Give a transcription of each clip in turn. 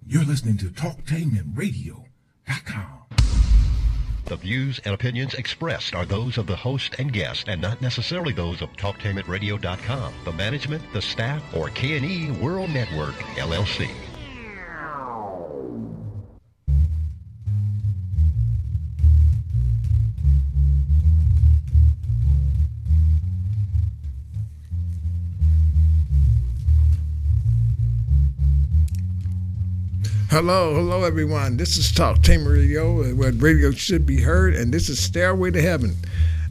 You're listening to TalkTainmentRadio.com. The views and opinions expressed are those of the host and guest and not necessarily those of TalkTainmentRadio.com, the management, the staff, or K&E World Network, LLC. Hello everyone. This is Talk Tamer Radio, where radio should be heard, and this is Stairway to Heaven.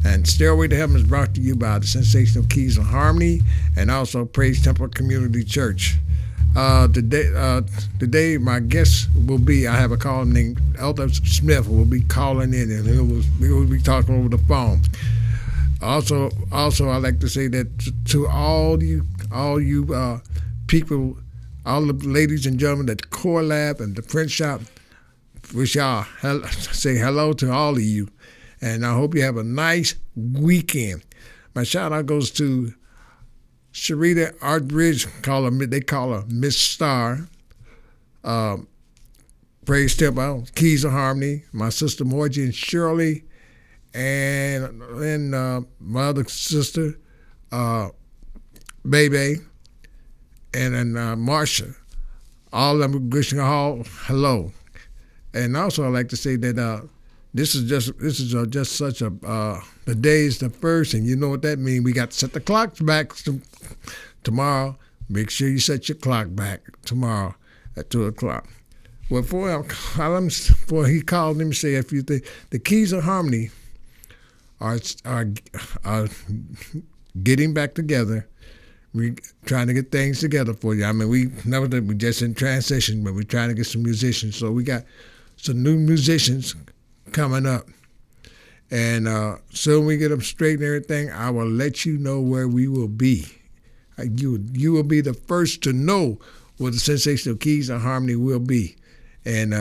And Stairway to Heaven is brought to you by the Sensational Keys of Harmony and also Praise Temple Community Church. Today my guest will be, I have a caller named Elder Smith who will be calling in, and we will be talking over the phone. Also, I like to say that to all you people, all the ladies and gentlemen at the Core Lab and the print shop, wish y'all say hello to all of you. And I hope you have a nice weekend. My shout out goes to Sharita Artbridge, they call her Miss Star. Praise Temple, Keys of Harmony, my sister Morgie and Shirley, and my other sister, Bebe, and then Marsha. All of them wishing all hello. And also I like to say that this is just such a the day is the first, and you know what that means. We got to set the clocks back tomorrow. Make sure you set your clock back tomorrow at 2:00. Well, before he called him, say a few things. The Keys of Harmony are getting back together. We trying to get things together for you. I mean, we just in transition, but we're trying to get some musicians. So we got some new musicians coming up. And soon we get them straight and everything, I will let you know where we will be. You will be the first to know where the Sensational Keys of Harmony will be. And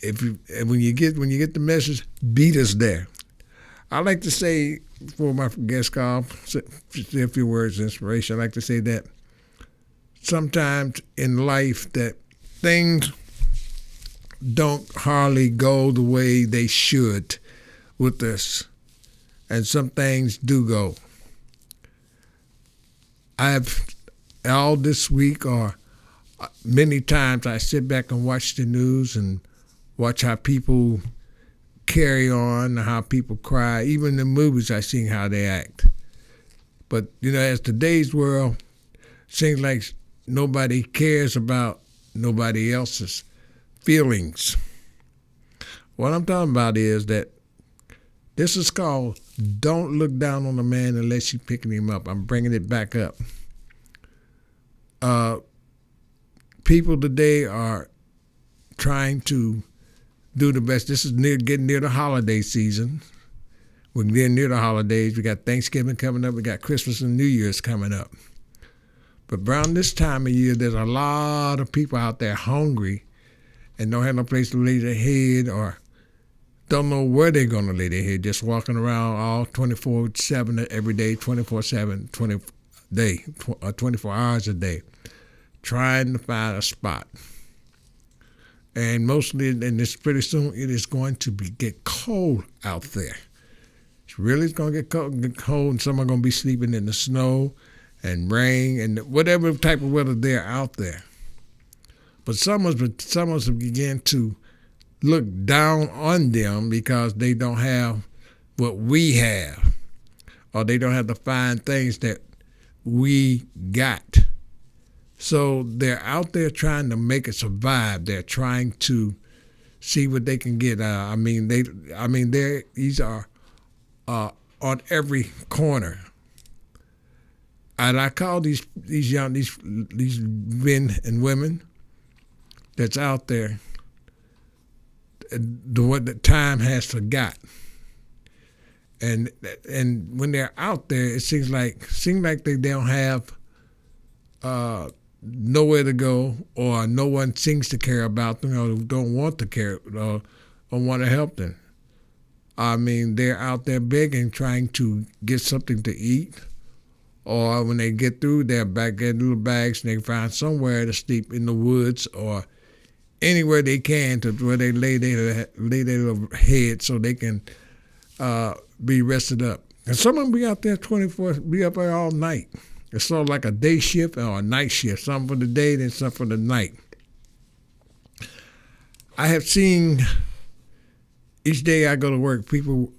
when you get the message, beat us there. I like to say, before my guest call, say a few words of inspiration. I like to say that sometimes in life that things don't hardly go the way they should with us, and some things do go. All this week or many times I sit back and watch the news and watch how people carry on, how people cry. Even in the movies I see how they act. But, as today's world, seems like nobody cares about nobody else's feelings. What I'm talking about is that this is called Don't Look Down on a Man Unless You're Picking Him Up. I'm bringing it back up. People today are trying to do the best. This is getting near the holiday season. We're getting near the holidays. We got Thanksgiving coming up. We got Christmas and New Year's coming up. But around this time of year, there's a lot of people out there hungry and don't have no place to lay their head or don't know where they're going to lay their head, just walking around all 24/7 every day, 24/7, 24 hours a day, trying to find a spot. And mostly, and this pretty soon, it is going to get cold out there. It's really going to get cold, and some are going to be sleeping in the snow and rain and whatever type of weather they're out there. But some of us begin to look down on them because they don't have what we have, or they don't have the fine things that we got. So they're out there trying to make it survive. They're trying to see what they can get. These are on every corner. And I call these men and women that's out there what the time has forgot. And when they're out there, it seems like they don't have nowhere to go, or no one seems to care about them, or don't want to care, or want to help them. I mean, they're out there begging, trying to get something to eat, or when they get through, they'll back get little bags and they find somewhere to sleep in the woods or anywhere they can to where they lay their little head so they can be rested up. And some of them be out there 24, be up there all night. It's sort of like a day shift or a night shift, some for the day, then some for the night. I have seen each day I go to work, people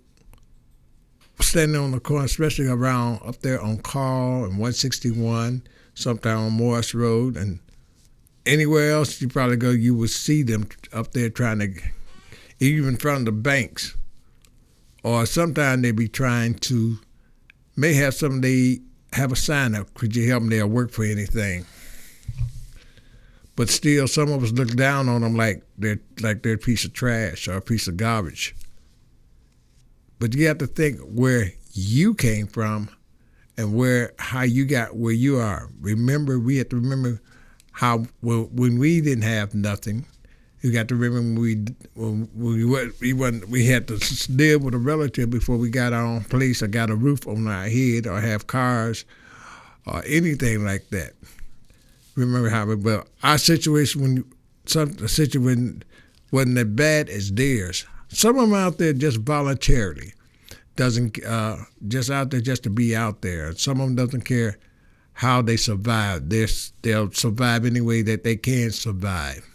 standing on the corner, especially around up there on Carl and 161, sometime on Morris Road, and anywhere else you probably go, you will see them up there trying to, even in front of the banks. Or sometimes they be trying to, may have they have a sign up, could you help me, they'll work for anything. But still, some of us look down on them like they're a piece of trash or a piece of garbage. But you have to think where you came from and how you got where you are. We have to remember how when we didn't have nothing. You got to remember we had to live with a relative before we got our own place or got a roof on our head or have cars or anything like that. Remember but our situation the situation wasn't as bad as theirs. Some of them out there just voluntarily just out there just to be out there. Some of them doesn't care how they survive. They'll survive any way that they can survive.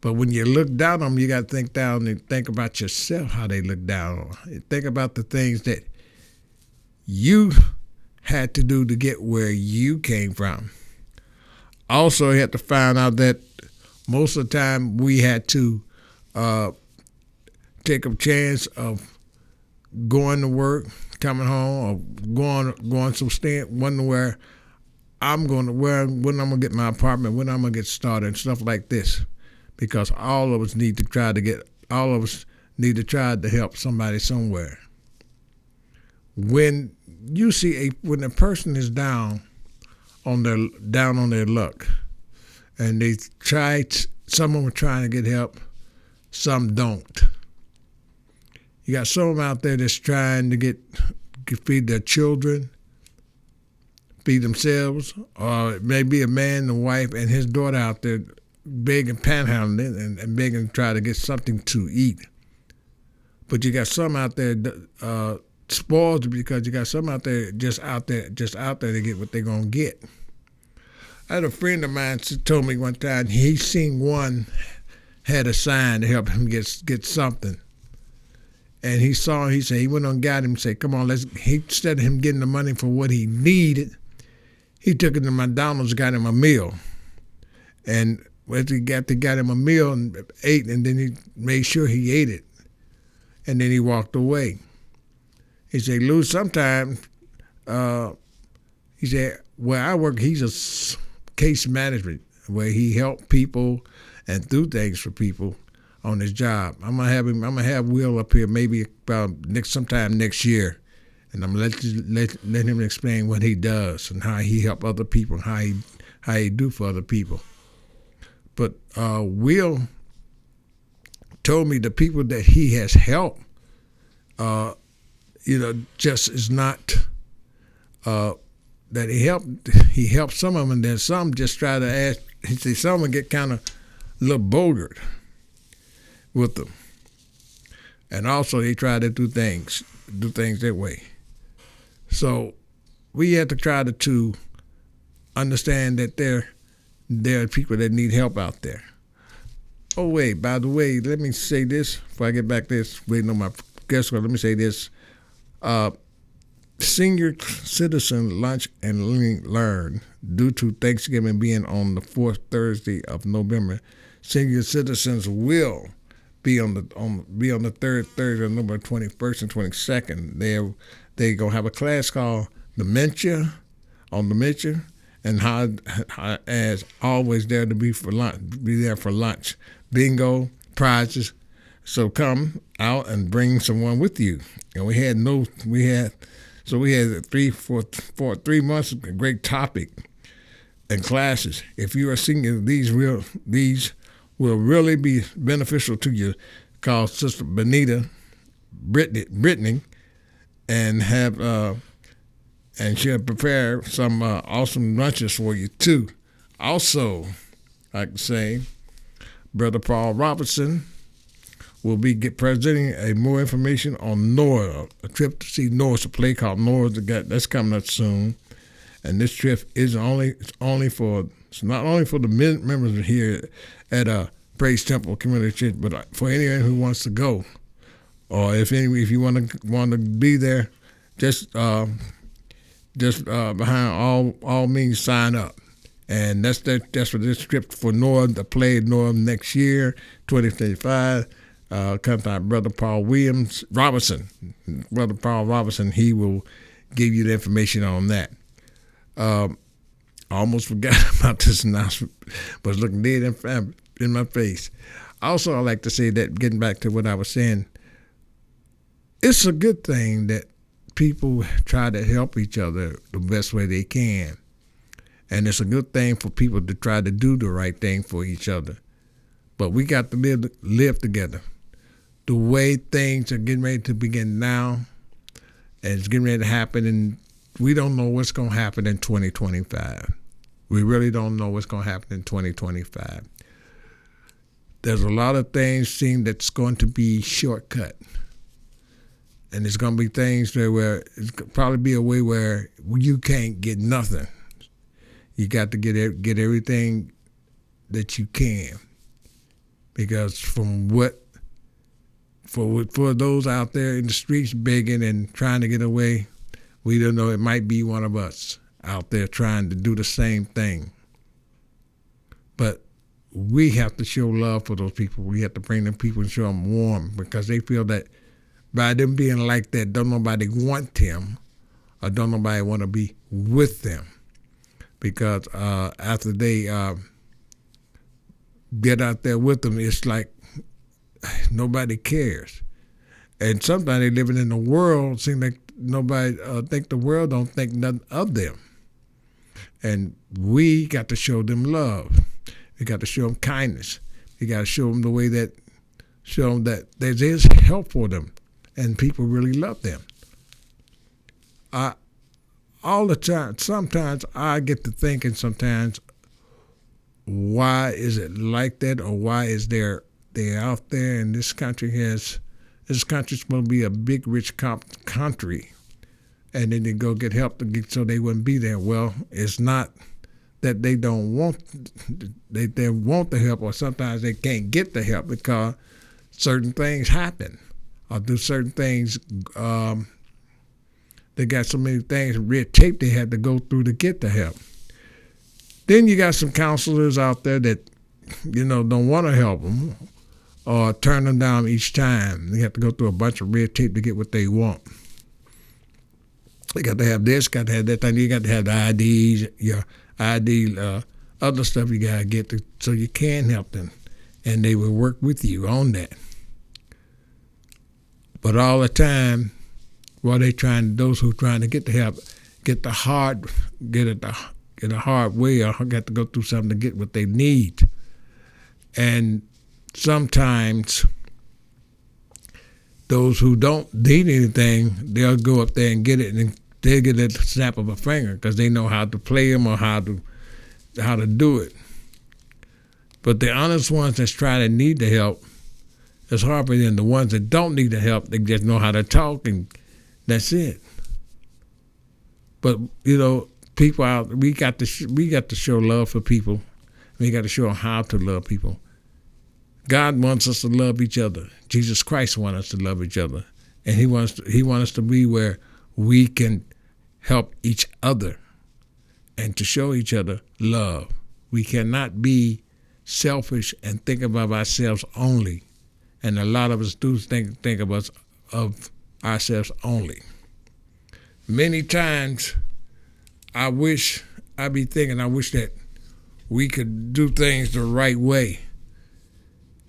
But when you look down on them, you got to think down and think about yourself, how they look down on you. Think about the things that you had to do to get where you came from. Also, you have to find out that most of the time we had to take a chance of going to work, coming home, or wondering where I'm going to, when I'm going to get my apartment, when I'm going to get started, and stuff like this. Because all of us need to try to help somebody somewhere. When you see when a person is down on their luck, and some of them are trying to get help, some don't. You got some of them out there that's trying to feed their children, feed themselves, or it may be a man and wife and his daughter out there begging, panhandling, and begging to try to get something to eat. But you got some out there spoiled because you got some out there just out there to get what they're gonna get. I had a friend of mine told me one time he seen one had a sign to help him get something, and he said he went on and got him and said, "Come on, instead of him getting the money for what he needed, he took it to McDonald's and got him a meal, and." Well, he got him a meal and ate, and then he made sure he ate it, and then he walked away. He said, "Lou, sometimes," he said, "where I work, he's a case management where he helped people and do things for people on his job. I'm gonna have Will up here maybe about sometime next year, and I'm gonna let him explain what he does and how he help other people and how he do for other people." But Will told me the people that he has helped, just is not that he helped some of them, and then some just try to ask. He said some of them get kind of a little bothered with them, and also they try to do things that way. So we have to try to understand that there are people that need help out there. Oh, wait, by the way, let me say this before I get back to this. Waiting on my guest, let me say this. Senior Citizen Lunch and Learn, due to Thanksgiving being on the fourth Thursday of November, senior citizens will be on the third Thursday of November 21st and 22nd. They're going to have a class called Dementia, and how as always there to be there for lunch, bingo, prizes. So come out and bring someone with you. And we had 3 months of a great topic and classes. If you are senior, these will really be beneficial to you. Call Sister Brittany, and have and she'll prepare some awesome lunches for you too. Also, I can say, Brother Paul Robertson will be presenting more information on Noah, a trip to see Noah. It's a play called Noah. That's coming up soon, and this trip is it's not only for the members here at Praise Temple Community Church, but for anyone who wants to go, or if you want to be there, just behind all means sign up. And that's for this trip for Noah, the play Noah next year, 2035. Come by Brother Paul Robertson. Brother Paul Robertson, he will give you the information on that. I almost forgot about this announcement, but it's looking dead in my face. Also, I'd like to say that, getting back to what I was saying, it's a good thing that people try to help each other the best way they can. And it's a good thing for people to try to do the right thing for each other. But we got to live together. The way things are getting ready to begin now, and it's getting ready to happen, and we don't know what's going to happen in 2025. We really don't know what's going to happen in 2025. There's a lot of things that's going to be shortcut. And there's going to be things where it's probably be a way where you can't get nothing. You got to get everything that you can, because for those out there in the streets begging and trying to get away, we don't know, it might be one of us out there trying to do the same thing. But we have to show love for those people. We have to bring them people and show them warm, because they feel that by them being like that, don't nobody want them, or don't nobody want to be with them. Because after they get out there with them, it's like nobody cares. And sometimes they living in the world, seem like nobody think the world don't think nothing of them. And we got to show them love. We got to show them kindness. We got to show them that there is help for them, and people really love them. All the time, sometimes I get to thinking sometimes, why is it like that, or why is they're out there, and this country's supposed to be a big, rich country, and then they go get help so they wouldn't be there. Well, it's not that they don't want, they want the help, or sometimes they can't get the help because certain things happen, or do certain things, they got so many things, red tape they had to go through to get the help. Then you got some counselors out there that, don't want to help them, or turn them down each time. They have to go through a bunch of red tape to get what they want. They got to have this, got to have that thing. You got to have the IDs, your ID, other stuff you got to get so you can help them. And they will work with you on that. But all the time, while those who trying to get the help, get it the hard way, or got to go through something to get what they need. And sometimes those who don't need anything, they'll go up there and get it, and they'll get it at the snap of a finger, because they know how to play them or how to do it. But the honest ones that's trying to need the help, it's harder than the ones that don't need the help. They just know how to talk, and that's it. But people out, we got to show love for people. We got to show them how to love people. God wants us to love each other. Jesus Christ wants us to love each other, and He wants us to be where we can help each other and to show each other love. We cannot be selfish and think about ourselves only, and a lot of us do think of ourselves only. Many times, I wish that we could do things the right way,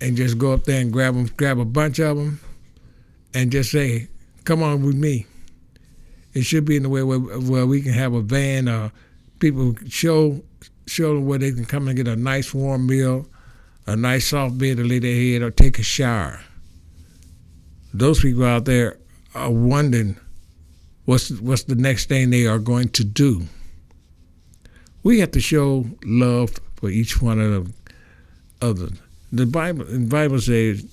and just go up there and grab a bunch of them, and just say, "Come on with me." It should be in the way where we can have a van, or people show them where they can come and get a nice warm meal, a nice soft bed to lay their head, or take a shower. Those people out there are wondering what's the next thing they are going to do. We have to show love for each one of the others. The Bible says,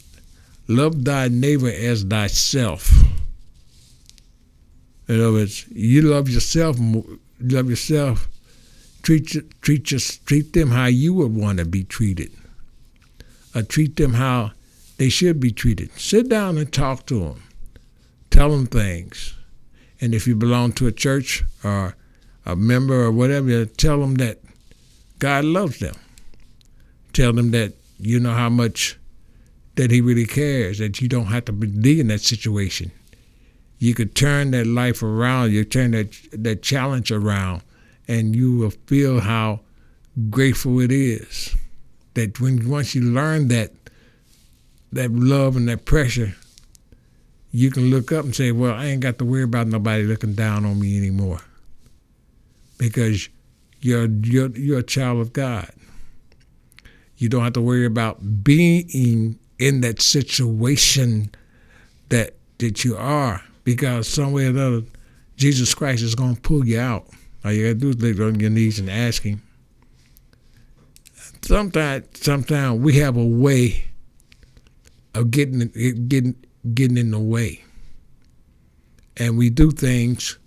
love thy neighbor as thyself. In other words, you love yourself. Treat them how you would want to be treated. Or treat them how they should be treated. Sit down and talk to them. Tell them things. And if you belong to a church or a member or whatever, tell them that God loves them. Tell them that you know how much that he really cares, that you don't have to be in that situation. You could turn that life around, you turn that challenge around, and you will feel how grateful it is. That once you learn that love and that pressure, you can look up and say, well, I ain't got to worry about nobody looking down on me anymore. Because you're a child of God. You don't have to worry about being in that situation that you are, because some way or another, Jesus Christ is going to pull you out. All you got to do is lay on your knees and ask him. Sometimes we have a way of getting in the way, and we do things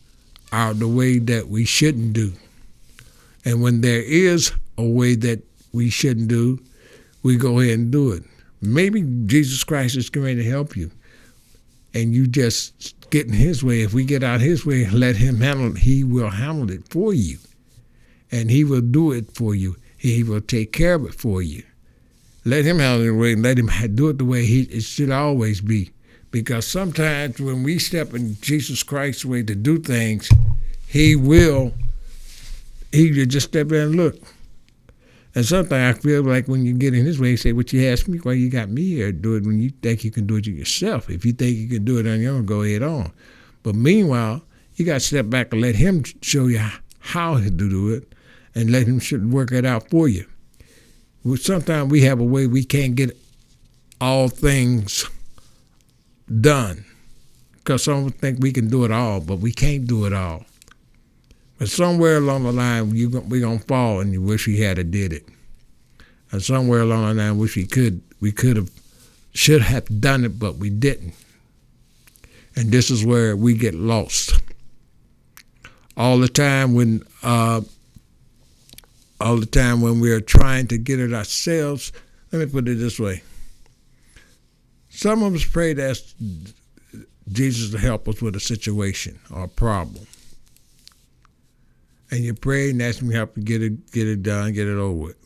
out the way that we shouldn't do. And when there is a way that we shouldn't do, we go ahead and do it. Maybe Jesus Christ is going to help you, and you just get in his way. If we get out his way and let him handle it, he will handle it for you, and he will do it for you. He will take care of it for you. Let him handle it the way, and let him do it the way it should always be. Because sometimes when we step in Jesus Christ's way to do things, he will just step in and look. And sometimes I feel like when you get in his way, you say, what you ask me, why you got me here? Do it when you think you can do it yourself. If you think you can do it on your own, go ahead on. But meanwhile, you got to step back and let him show you how to do it, and let him work it out for you. Sometimes we have a way we can't get all things done, because some think we can do it all, but we can't do it all. But somewhere along the line, we're going to fall, and you wish we had did it. And somewhere along the line, wish should have done it, but we didn't. And this is where we get lost. All the time when we're trying to get it ourselves, let me put it this way. Some of us pray to ask Jesus to help us with a situation or a problem. And you pray and ask him to help you get it done, get it over with.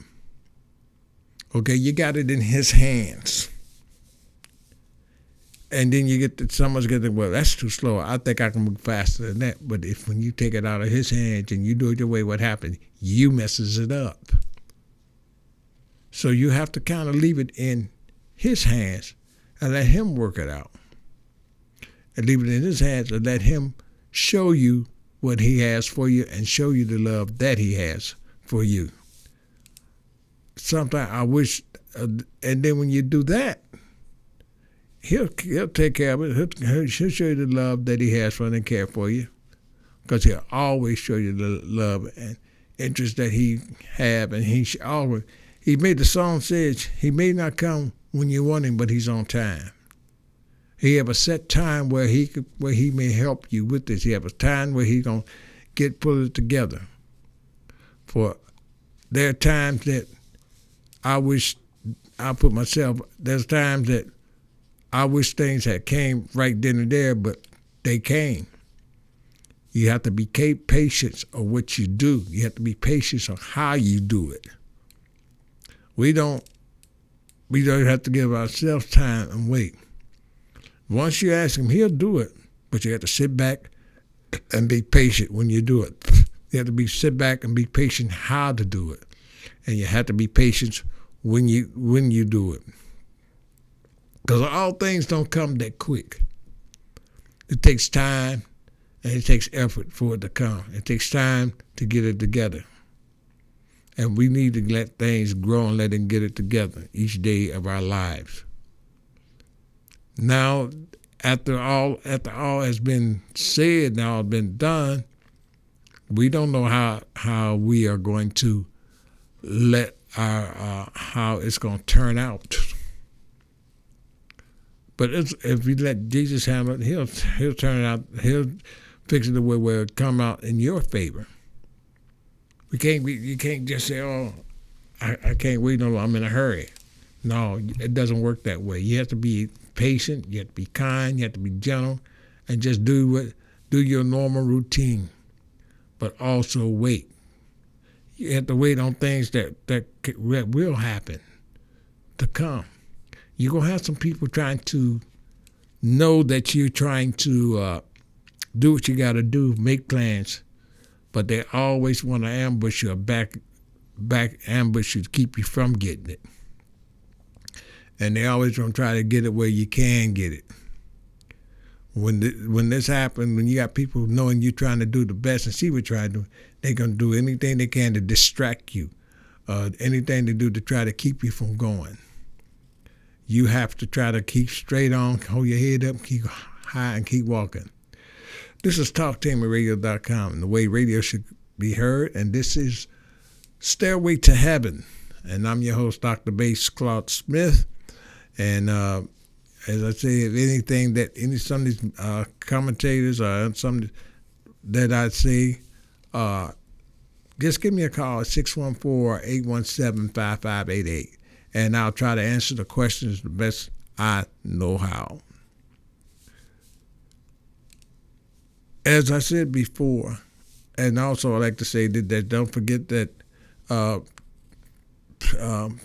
Okay, you got it in his hands. And then someone's getting, well, that's too slow. I think I can move faster than that. But when you take it out of his hands and you do it your way, what happens? You messes it up. So you have to kind of leave it in his hands and let him work it out. And leave it in his hands and let him show you what he has for you and show you the love that he has for you. Sometimes I wish, and then when you do that, he'll take care of it. He'll show you the love that he has for and care for you, because he'll always show you the love and interest that he have, and he made the song says he may not come when you want him, but he's on time. He have a set time where he may help you with this. He have a time where he's gonna pull it together. For there are times that there's times that I wish things had came right then and there, but they came. You have to be patient on what you do. You have to be patient on how you do it. We don't have to give ourselves time and wait. Once you ask him, he'll do it, but you have to sit back and be patient when you do it. You have to sit back and be patient how to do it, and you have to be patient when you do it, because all things don't come that quick. It takes time, and it takes effort for it to come. It takes time to get it together, and we need to let things grow and let them get it together each day of our lives. Now, after all has been said and all been done, we don't know how we are going to let our how it's going to turn out. But if we let Jesus handle it, he'll turn it out. He'll fix it the way where it come out in your favor. You can't just say, "Oh, I can't wait no longer. I'm in a hurry." No, it doesn't work that way. You have to be patient. You have to be kind. You have to be gentle, and just do your normal routine. But also wait. You have to wait on things that will happen to come. You're gonna have some people trying to know that you're trying to do what you got to do, make plans, but they always want to ambush you or back ambush you to keep you from getting it. And they always gonna try to get it where you can get it. When this happens, when you got people knowing you're trying to do the best and see what you're trying to do, they're gonna do anything they can to distract you, anything they do to try to keep you from going. You have to try to keep straight on, hold your head up, keep high, and keep walking. This is TalkTamerRadio.com, the way radio should be heard, and this is Stairway to Heaven. And I'm your host, Dr. Bass Claude Smith. And as I say, if some of these commentators or some that I say, just give me a call at 614-817-5588, and I'll try to answer the questions the best I know how. As I said before, and also I like to say that don't forget that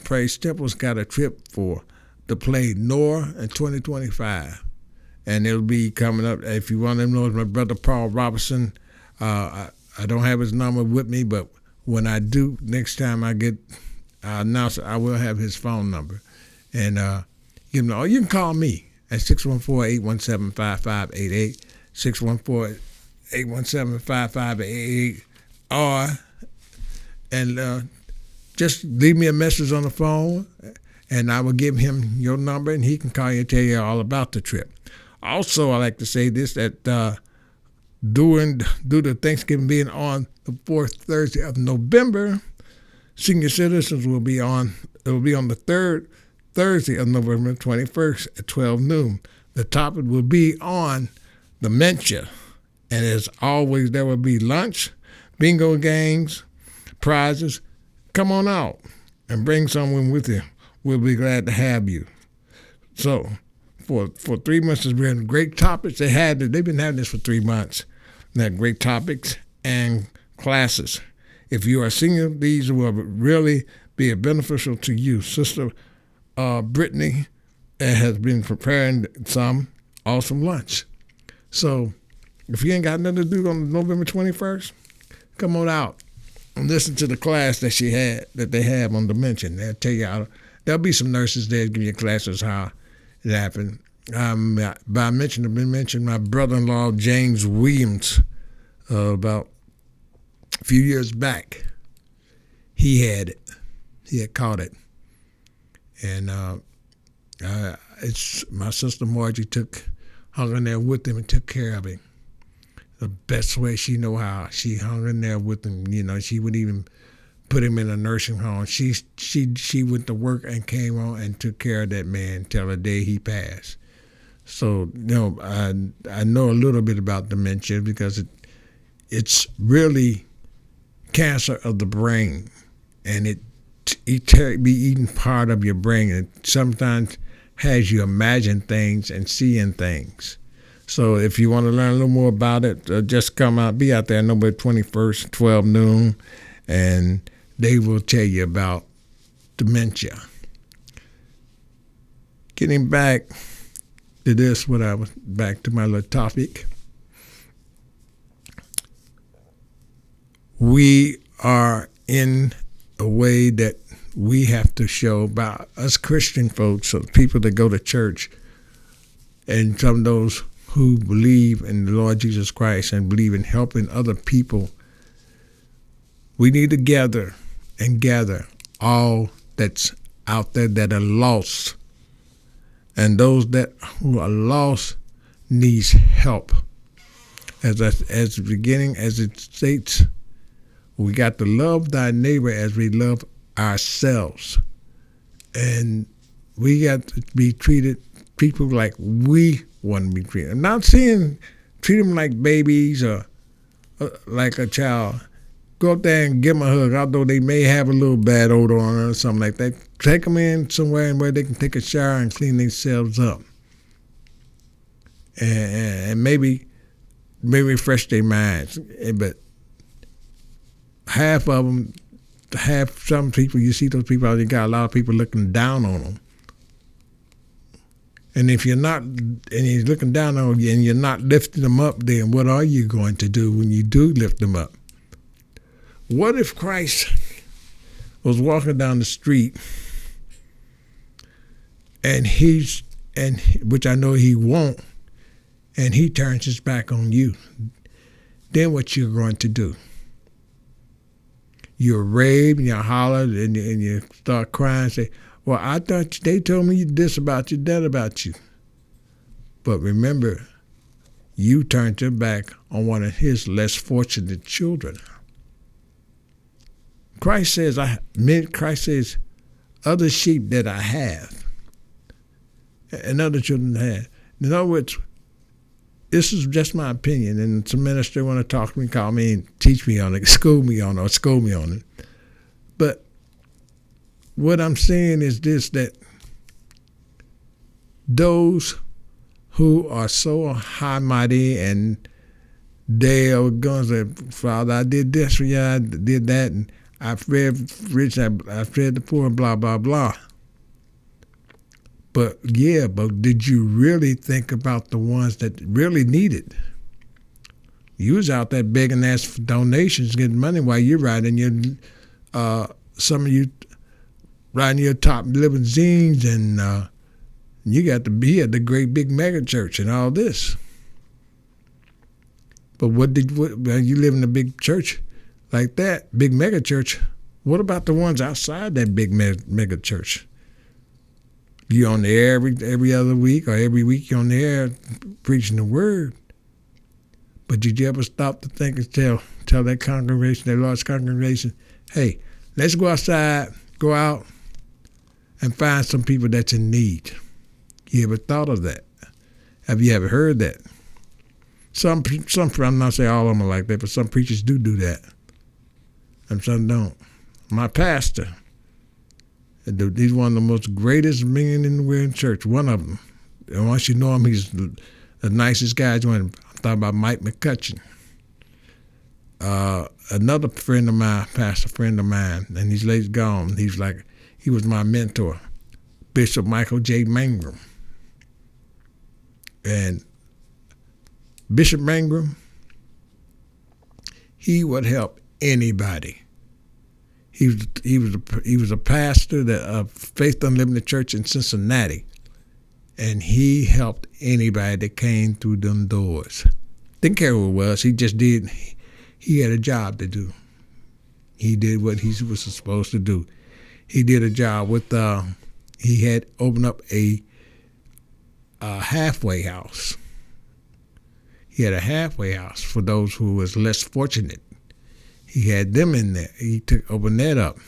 Praise Temple's got a trip to play Noah in 2025, and it'll be coming up. If you want to know, my brother Paul Robinson. I don't have his number with me, but when I do, next time I announce it, I will have his phone number, and give him. Or you can call me at 614-817-5588, 614-817-5588, and just leave me a message on the phone, and I will give him your number, and he can call you and tell you all about the trip. Also, I like to say this, that due to Thanksgiving being on the fourth Thursday of November, senior citizens will be on the third Thursday of November 21st at 12 noon. The topic will be on dementia. And as always, there will be lunch, bingo games, prizes. Come on out and bring someone with you. We'll be glad to have you. So for 3 months, it's been great topics. They've been having this for 3 months. They had great topics and classes. If you are a senior, these will really be beneficial to you. Sister Brittany has been preparing some awesome lunch. So if you ain't got nothing to do on November 21st, come on out and listen to the class that they have on dementia. They'll tell you how. There'll be some nurses there to give you classes how it happened. I've been mentioning my brother-in-law James Williams about a few years back. He had caught it, and it's my sister Margie hung in there with him and took care of him the best way she know how. She hung in there with him. She wouldn't even put him in a nursing home. She went to work and came on and took care of that man till the day he passed. So I know a little bit about dementia because it's really cancer of the brain, and it be eating part of your brain. It sometimes has you imagine things and seeing things. So if you want to learn a little more about it, just come out, be out there November 21st, 12 noon, and they will tell you about dementia. Getting back to this, back to my little topic. We are in a way that we have to show about us Christian folks, so people that go to church, and some of those who believe in the Lord Jesus Christ and believe in helping other people. We need to gather all that's out there that are lost. And those who are lost needs help. As the beginning, as it states, we got to love thy neighbor as we love ourselves. And we got to be treated people like we want to be treated. I'm not saying treat them like babies or like a child. Go up there and give them a hug, although they may have a little bad odor on them or something like that. Take them in somewhere where they can take a shower and clean themselves up. And maybe refresh their minds. But half of them, some people, you see those people, you got a lot of people looking down on them. And if you're not, and he's looking down on you and you're not lifting them up, then what are you going to do when you do lift them up? What if Christ was walking down the street and which I know he won't, and he turns his back on you? Then what you're going to do? You rave and you holler and you start crying and say, well, I thought they told me this about you, that about you. But remember, you turned your back on one of his less fortunate children. Christ says, other sheep that I have and other children have. In other words, this is just my opinion, and some minister want to talk to me, call me, and teach me on it, school me on it. But what I'm saying is this, that those who are so high mighty and they are going to say, Father, I did this for you, I did that, and I fed rich, I fed the poor, blah, blah, blah. But did you really think about the ones that really need it? You was out there begging, asking for donations, getting money while you're riding your, some of you riding your top limousines, and you got to be at the great big mega church and all this. But when you live in a big church like that, big mega church, what about the ones outside that big mega church? You on the air every other week, or every week you're on the air preaching the word. But did you ever stop to think and tell that congregation, that large congregation, hey, let's go outside, go out and find some people that's in need? You ever thought of that? Have you ever heard that? Some I'm not saying all of them are like that, but some preachers do that, and some don't. My pastor, he's one of the most greatest men in the world in church, one of them. And once you know him, he's the nicest guy. I'm talking about Mike McCutcheon. Another friend of mine, pastor friend of mine, and he's late gone. He was my mentor, Bishop Michael J. Mangrum. And Bishop Mangrum, he would help anybody. He was a pastor of Faith Unlimited Church in Cincinnati, and he helped anybody that came through them doors. Didn't care who it was. He just did. He had a job to do. He did what he was supposed to do. He did a job with. He had opened up a halfway house. He had a halfway house for those who was less fortunate. He had them in there. He opened that up.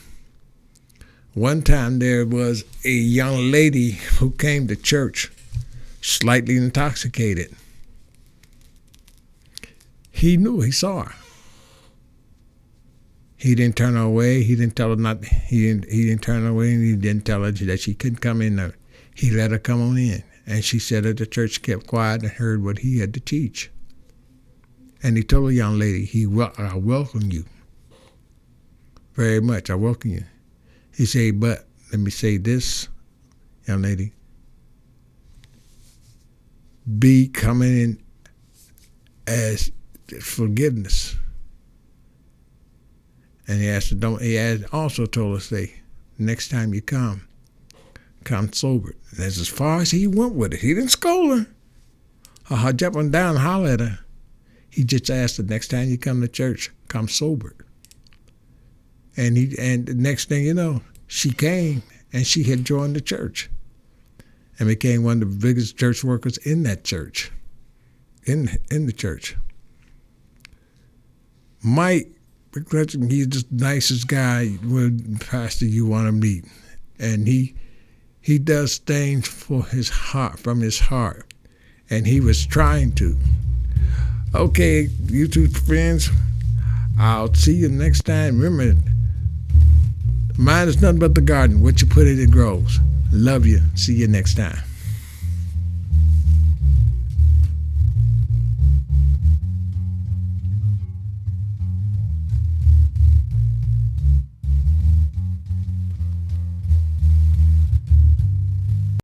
One time there was a young lady who came to church slightly intoxicated. He knew, he saw her. He didn't turn her away. He didn't tell her not. He didn't turn her away, and he didn't tell her that she couldn't come in there. He let her come on in, and she said that the church kept quiet and heard what he had to teach. And he told the young lady, I welcome you very much. I welcome you. He said, but let me say this, young lady. Be coming in as forgiveness. And he also told us, say, next time you come sober. And that's as far as he went with it. He didn't scold her or jump on down and holler at her. He just asked the next time you come to church, come sober. And the next thing you know, she came and she had joined the church and became one of the biggest church workers in that church. in the church. Mike, because he's the nicest guy, pastor you want to meet, and he does things for his heart, from his heart, and he was trying to. Okay, you two friends, I'll see you next time. Remember, mine is nothing but the garden. What you put in, it grows. Love you. See you next time.